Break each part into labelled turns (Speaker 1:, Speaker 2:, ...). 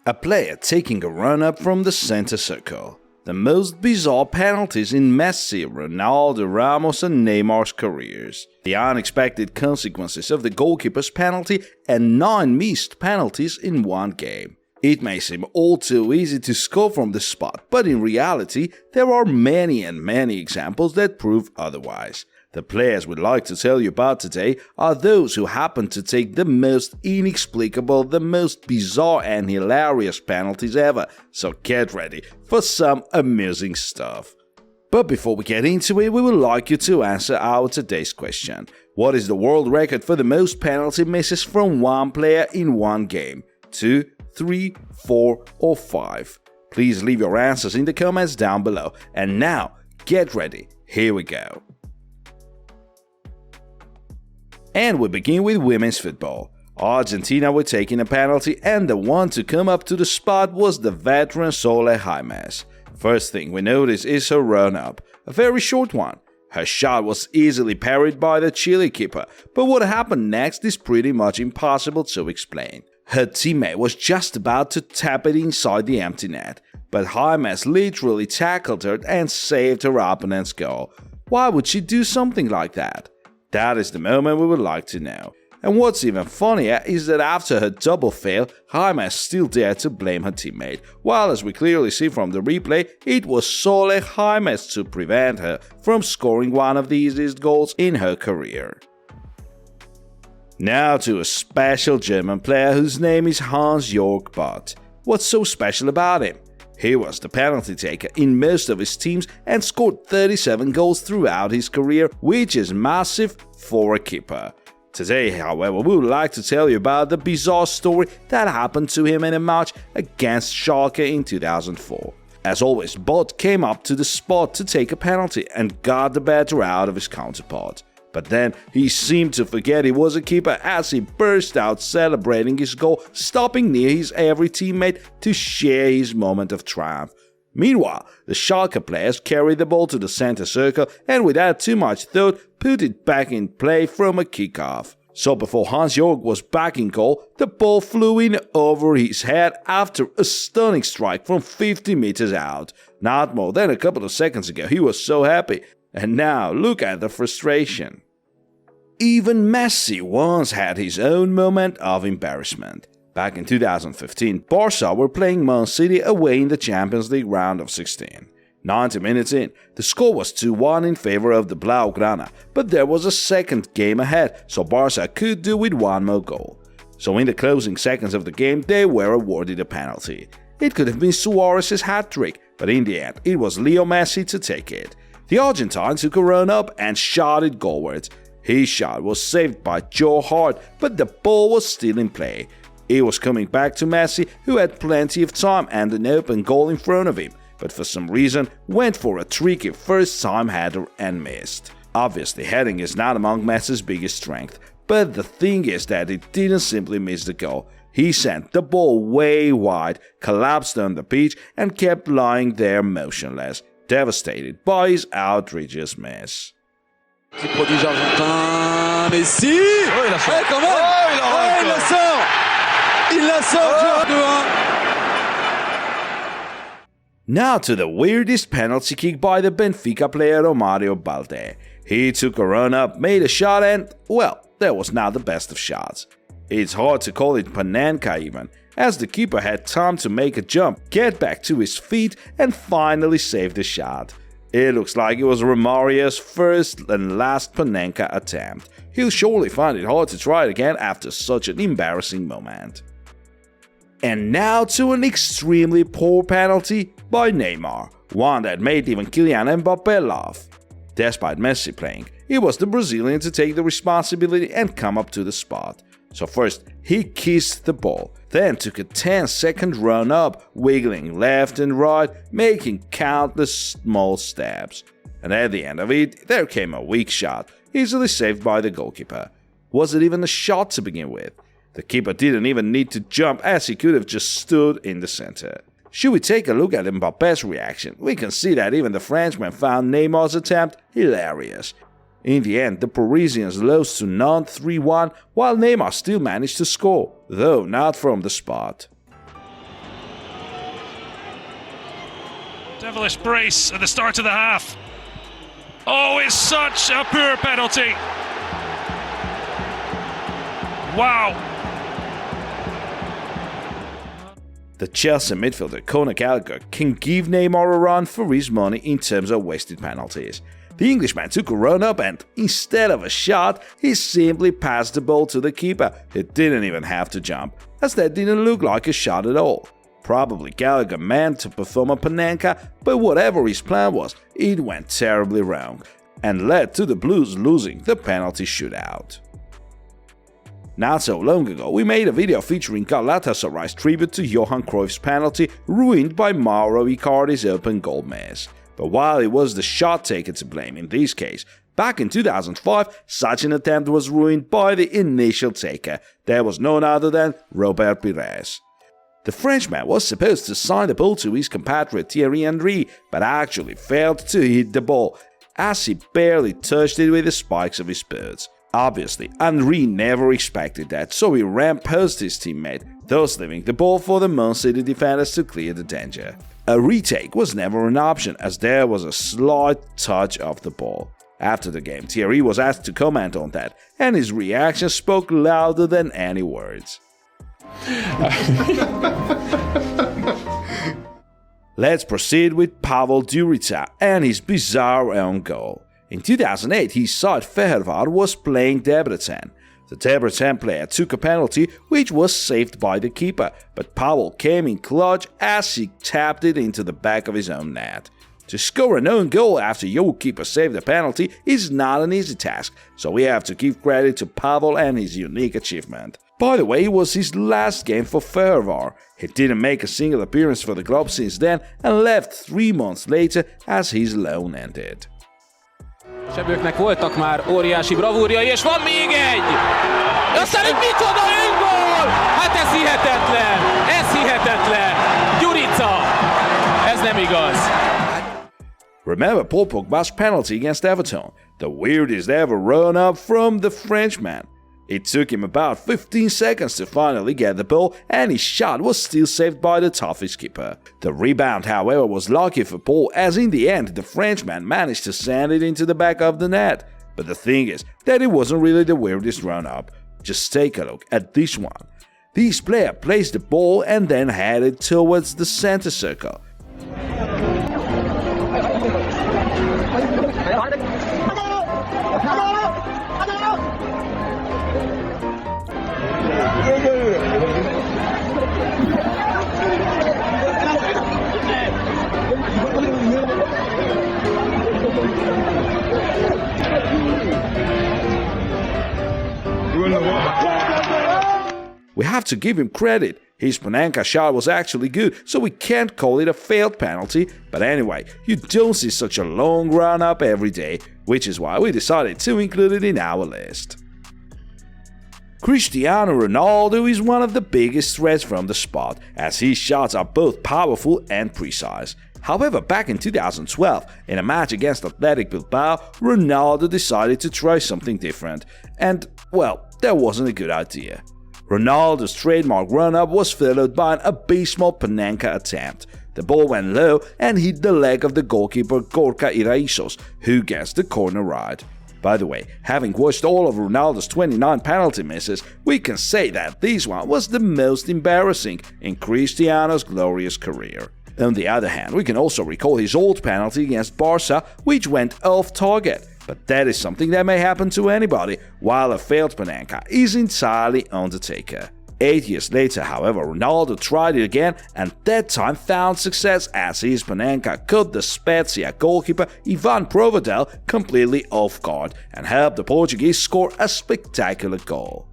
Speaker 1: A player taking a run-up from the center circle. The most bizarre penalties in Messi, Ronaldo, Ramos and Neymar's careers. The unexpected consequences of the goalkeeper's penalty and 9 missed penalties in one game. It may seem all too easy to score from the spot, but in reality, there are many examples that prove otherwise. The players we'd like to tell you about today are those who happen to take the most inexplicable, the most bizarre and hilarious penalties ever, so get ready for some amusing stuff. But before we get into it, we would like you to answer our today's question. What is the world record for the most penalty misses from one player in one game? 2, 3, 4 or 5? Please leave your answers in the comments down below. And now, get ready, here we go. And we begin with women's football. Argentina were taking a penalty and the one to come up to the spot was the veteran Sole Jaimes. First thing we notice is her run-up, a very short one. Her shot was easily parried by the Chile keeper, but what happened next is pretty much impossible to explain. Her teammate was just about to tap it inside the empty net, but Jaimes literally tackled her and saved her opponent's goal. Why would she do something like that? That is the moment we would like to know. And what's even funnier is that after her double fail, Jaimes still dared to blame her teammate, while as we clearly see from the replay, it was Sole Jaimes to prevent her from scoring one of the easiest goals in her career. Now to a special German player whose name is Hans-Jörg Butt. What's so special about him? He was the penalty taker in most of his teams and scored 37 goals throughout his career, which is massive for a keeper. Today, however, we would like to tell you about the bizarre story that happened to him in a match against Schalke in 2004. As always, Butt came up to the spot to take a penalty and got the better out of his counterpart. But then he seemed to forget he was a keeper as he burst out celebrating his goal, stopping near his every teammate to share his moment of triumph. Meanwhile, the Schalke players carried the ball to the center circle and without too much thought put it back in play from a kickoff. So before Hans-Jörg was back in goal, the ball flew in over his head after a stunning strike from 50 meters out. Not more than a couple of seconds ago he was so happy, and now look at the frustration. Even Messi once had his own moment of embarrassment. Back in 2015, Barca were playing Man City away in the Champions League round of 16. 90 minutes in, the score was 2-1 in favor of the Blaugrana, but there was a second game ahead, so Barca could do with one more goal. So in the closing seconds of the game, they were awarded a penalty. It could have been Suarez's hat-trick, but in the end, it was Leo Messi to take it. The Argentine took a run-up and shot it goalwards. His shot was saved by Joe Hart, but the ball was still in play. It was coming back to Messi, who had plenty of time and an open goal in front of him, but for some reason went for a tricky first-time header and missed. Obviously, heading is not among Messi's biggest strength, but the thing is that it didn't simply miss the goal. He sent the ball way wide, collapsed on the pitch, and kept lying there motionless, devastated by his outrageous miss.
Speaker 2: Petit prodige argentin, Messi. Oh, il la sort. Quand même. Oh, il la sort. Il la sort. 2-1.
Speaker 1: Now to the weirdest penalty kick by the Benfica player Romario Balde. He took a run-up, made a shot and, well, that was not the best of shots. It's hard to call it Panenka even, as the keeper had time to make a jump, get back to his feet and finally save the shot. It looks like it was Romario's first and last Panenka attempt. He'll surely find it hard to try it again after such an embarrassing moment. And now to an extremely poor penalty by Neymar, one that made even Kylian Mbappé laugh. Despite Messi playing, it was the Brazilian to take the responsibility and come up to the spot. So first, he kissed the ball, then took a 10-second run up, wiggling left and right, making countless small steps. And at the end of it, there came a weak shot, easily saved by the goalkeeper. Was it even a shot to begin with? The keeper didn't even need to jump as he could have just stood in the center. Should we take a look at Mbappe's reaction? We can see that even the Frenchman found Neymar's attempt hilarious. In the end, the Parisians lost to Nantes 3-1, while Neymar still managed to score, though not from the spot.
Speaker 3: Devilish brace at the start of the half. Oh, it's such a poor penalty. Wow.
Speaker 1: The Chelsea midfielder Conor Gallagher can give Neymar a run for his money in terms of wasted penalties. The Englishman took a run-up and, instead of a shot, he simply passed the ball to the keeper, who didn't even have to jump, as that didn't look like a shot at all. Probably Gallagher meant to perform a Panenka, but whatever his plan was, it went terribly wrong, and led to the Blues losing the penalty shootout. Not so long ago, we made a video featuring Galatasaray's tribute to Johan Cruyff's penalty ruined by Mauro Icardi's open goal miss. But while it was the shot taker to blame in this case, back in 2005, such an attempt was ruined by the initial taker. There was none other than Robert Pires. The Frenchman was supposed to sign the ball to his compatriot Thierry Henry, but actually failed to hit the ball, as he barely touched it with the spikes of his boots. Obviously, Henry never expected that, so he ran past his teammate, thus leaving the ball for the Man City defenders to clear the danger. A retake was never an option, as there was a slight touch of the ball. After the game, Thierry was asked to comment on that, and his reaction spoke louder than any words. Let's proceed with Pavel Durica and his bizarre own goal. In 2008, his side Fehervar was playing Debrecen. The Debrecen player took a penalty, which was saved by the keeper, but Pavel came in clutch as he tapped it into the back of his own net. To score an own goal after your keeper saved a penalty is not an easy task, so we have to give credit to Pavel and his unique achievement. By the way, it was his last game for Fehervar. He didn't make a single appearance for the club since then and left 3 months later as his loan ended.
Speaker 4: Sebőknek voltak már óriási bravúrjai, és van még egy! Aztán egy micsoda öngól! Hát ez hihetetlen! Ez hihetetlen! Durica! Ez nem igaz!
Speaker 1: Remember Paul Pogba's penalty against Everton? The weirdest ever run-up from the Frenchman. It took him about 15 seconds to finally get the ball, and his shot was still saved by the toughest keeper. The rebound, however, was lucky for Paul, as in the end the Frenchman managed to send it into the back of the net. But the thing is that it wasn't really the weirdest run-up. Just take a look at this one. This player placed the ball and then headed towards the center circle. We have to give him credit. His Panenka shot was actually good, so we can't call it a failed penalty. But anyway, you don't see such a long run-up every day, which is why we decided to include it in our list. Cristiano Ronaldo is one of the biggest threats from the spot, as his shots are both powerful and precise. However, back in 2012, in a match against Athletic Bilbao, Ronaldo decided to try something different, and, well, that wasn't a good idea. Ronaldo's trademark run-up was followed by an abysmal Panenka attempt. The ball went low and hit the leg of the goalkeeper Gorka Iraizos, who gets the corner right. By the way, having watched all of Ronaldo's 29 penalty misses, we can say that this one was the most embarrassing in Cristiano's glorious career. On the other hand, we can also recall his old penalty against Barca, which went off target. But that is something that may happen to anybody, while a failed Panenka is entirely on the taker. 8 years later, however, Ronaldo tried it again, and that time found success as his Panenka caught the Spezia goalkeeper Ivan Provedel completely off guard and helped the Portuguese score a spectacular goal.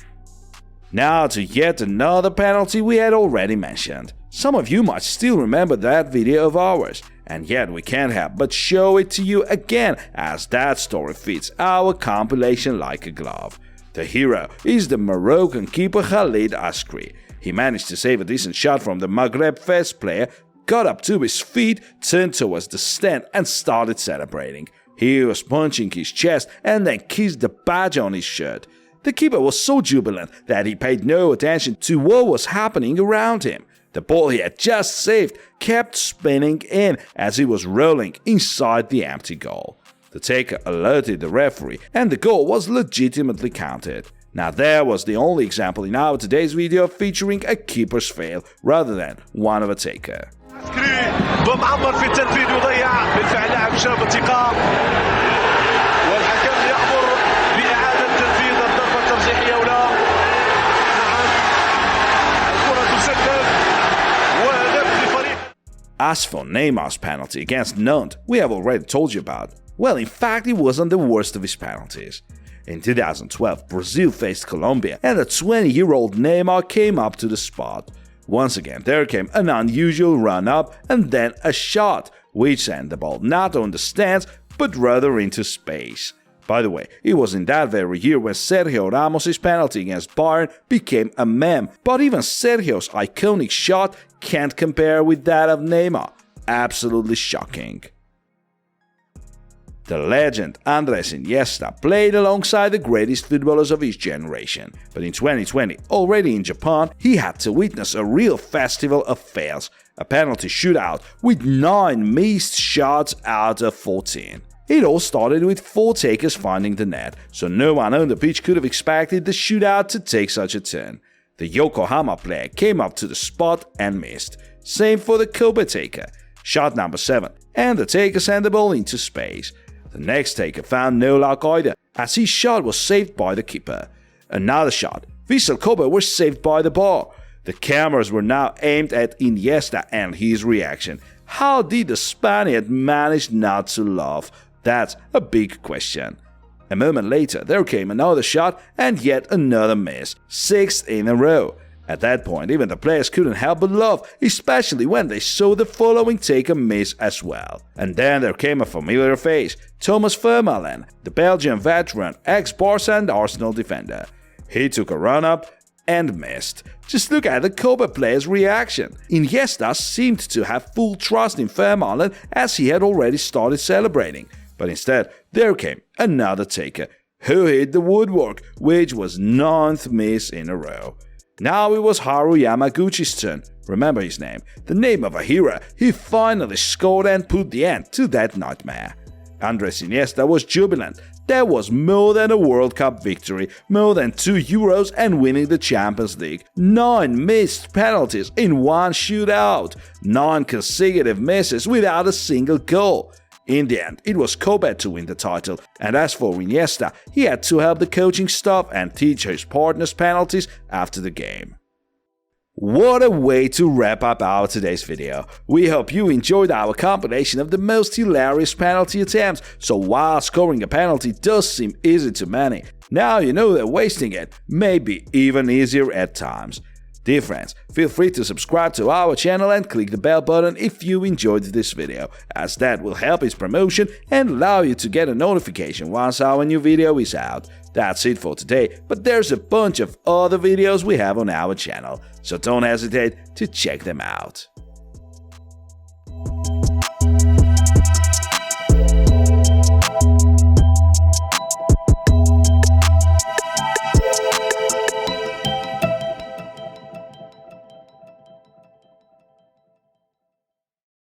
Speaker 1: Now to yet another penalty we had already mentioned. Some of you might still remember that video of ours, and yet we can't help but show it to you again, as that story fits our compilation like a glove. The hero is the Moroccan keeper Khalid Askri. He managed to save a decent shot from the Maghreb Fez player, got up to his feet, turned towards the stand and started celebrating. He was punching his chest and then kissed the badge on his shirt. The keeper was so jubilant that he paid no attention to what was happening around him. The ball he had just saved kept spinning in as he was rolling inside the empty goal. The taker alerted the referee and the goal was legitimately counted. Now there was the only example in our today's video featuring a keeper's fail rather than one of a taker.
Speaker 5: معمر في التنفيذ يضيع بالفعل لاعب شاب ثقة والحكم يأمر بإعادة تنفيذ الضربة الترجيحية ولا الكرة تسدد وهدف لفريق.
Speaker 1: As for Neymar's penalty against Nantes, we have already told you about. Well, in fact, it wasn't the worst of his penalties. In 2012, Brazil faced Colombia and the 20-year-old Neymar came up to the spot. Once again, there came an unusual run-up and then a shot, which sent the ball not on the stands but rather into space. By the way, it was in that very year when Sergio Ramos' penalty against Bayern became a meme, but even Sergio's iconic shot can't compare with that of Neymar. Absolutely shocking. The legend Andres Iniesta played alongside the greatest footballers of his generation, but in 2020, already in Japan, he had to witness a real festival of fails, a penalty shootout with 9 missed shots out of 14. It all started with 4 takers finding the net, so no one on the pitch could have expected the shootout to take such a turn. The Yokohama player came up to the spot and missed. Same for the Kobe taker, shot number 7, and the taker sent the ball into space. The next taker found no luck either, as his shot was saved by the keeper. Another shot, Vissel Kobe was saved by the bar. The cameras were now aimed at Iniesta and his reaction. How did the Spaniard manage not to laugh? That's a big question. A moment later, there came another shot and yet another miss, 6th in a row. At that point, even the players couldn't help but laugh, especially when they saw the following taker miss as well. And then there came a familiar face, Thomas Vermaelen, the Belgian veteran, ex-Barca and Arsenal defender. He took a run-up and missed. Just look at the Kobe player's reaction. Iniesta seemed to have full trust in Vermaelen as he had already started celebrating. But instead, there came another taker, who hit the woodwork, which was 9th miss in a row. Now it was Haru Yamaguchi's turn. Remember his name, the name of a hero. He finally scored and put the end to that nightmare. Andres Iniesta was jubilant. That was more than a World Cup victory, more than 2 Euros and winning the Champions League. 9 missed penalties in one shootout. 9 consecutive misses without a single goal. In the end, it was Kobe to win the title, and as for Iniesta, he had to help the coaching staff and teach his partners penalties after the game. What a way to wrap up our today's video. We hope you enjoyed our compilation of the most hilarious penalty attempts, so while scoring a penalty does seem easy to many, now you know that wasting it may be even easier at times. Dear friends, feel free to subscribe to our channel and click the bell button if you enjoyed this video, as that will help its promotion and allow you to get a notification once our new video is out. That's it for today, but there's a bunch of other videos we have on our channel, so don't hesitate to check them out.